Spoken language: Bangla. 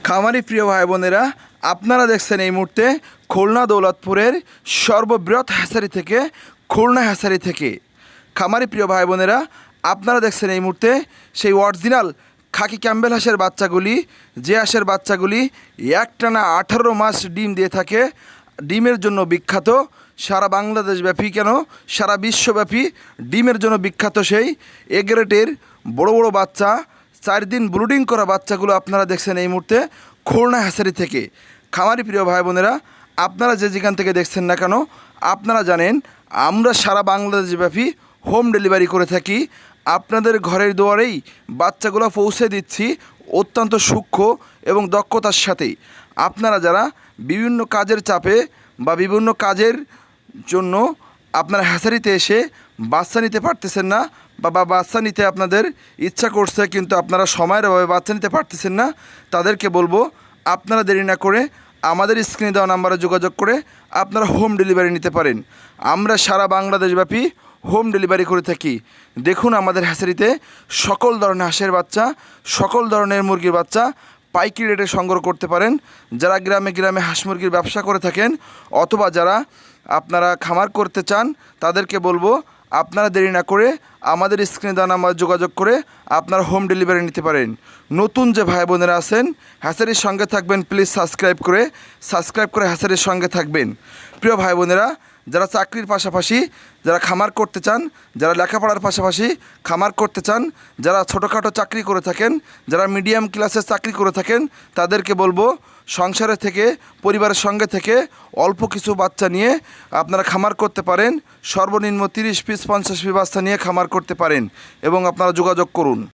খামারি প্রিয় ভাই বোনেরা, আপনারা দেখছেন এই মুহূর্তে খুলনা দৌলতপুরের সর্ববৃহৎ হ্যাচারি থেকে খুলনা হ্যাচারি থেকে। খামারি প্রিয় ভাই বোনেরা, আপনারা দেখছেন এই মুহূর্তে সেই অরিজিনাল খাকি ক্যাম্বেল হাঁসের বাচ্চাগুলি, যে হাঁসের বাচ্চাগুলি একটানা 18 মাস ডিম দিয়ে থাকে। ডিমের জন্য বিখ্যাত, সারা বাংলাদেশব্যাপী কেন সারা বিশ্বব্যাপী ডিমের জন্য বিখ্যাত সেই এ গ্রেডের বড় বড় বাচ্চা, 4 দিন ব্রুডিং করা বাচ্চাগুলো আপনারা দেখছেন এই মুহূর্তে খুলনা হ্যাচারি থেকে। খামারি প্রিয় ভাই বোনেরা, আপনারা যে যেখান থেকে দেখছেন না কেন, আপনারা জানেন আমরা সারা বাংলাদেশব্যাপী হোম ডেলিভারি করে থাকি। আপনাদের ঘরের দুয়ারেই বাচ্চাগুলো পৌঁছে দিচ্ছি অত্যন্ত সূক্ষ্ম এবং দক্ষতার সাথেই। আপনারা যারা বিভিন্ন কাজের চাপে বা বিভিন্ন কাজের জন্য আপনারা হ্যাচারিতে এসে বাচ্চা নিতে পারতেছেন না, বা বাচ্চা নিতে আপনাদের ইচ্ছা করছে কিন্তু আপনারা সময়ের অভাবে বাচ্চা নিতে পারতেছেন না, তাদেরকে বলবো আপনারা দেরি না করে আমাদের স্ক্রিনে দেওয়া নাম্বারে যোগাযোগ করে আপনারা হোম ডেলিভারি নিতে পারেন। আমরা সারা বাংলাদেশব্যাপী হোম ডেলিভারি করে থাকি। দেখুন আমাদের হ্যাচারিতে সকল ধরনের হাঁসের বাচ্চা, সকল ধরনের মুরগির বাচ্চা পাইকারি রেটে সংগ্রহ করতে পারেন। যারা গ্রামে গ্রামে হাঁস মুরগির ব্যবসা করে থাকেন অথবা যারা আপনারা খামার করতে চান, তাদেরকে বলবো আপনারা দেরি না করে আমাদের স্ক্রিনে দেওয়া নাম্বারে যোগাযোগ করে আপনারা হোম ডেলিভারি নিতে পারেন। নতুন যে ভাই বোনেরা আছেন হ্যাচারির সঙ্গে থাকবেন, প্লিজ সাবস্ক্রাইব করে হ্যাচারির সঙ্গে থাকবেন। প্রিয় ভাই বোনেরা, যারা চাকরির পাশাপাশি যারা খামার করতে চান, যারা লেখাপড়ার পাশাপাশি খামার করতে চান, যারা ছোটোখাটো চাকরি করে থাকেন, যারা মিডিয়াম ক্লাসের চাকরি করে থাকেন, তাদেরকে বলবো সংসারে থেকে পরিবারের সঙ্গে থেকে অল্প কিছু বাচ্চা নিয়ে আপনারা খামার করতে পারেন। সর্বনিম্ন 30 পিস 50 পিস বাচ্চা নিয়ে খামার করতে পারেন এবং আপনারা যোগাযোগ করুন।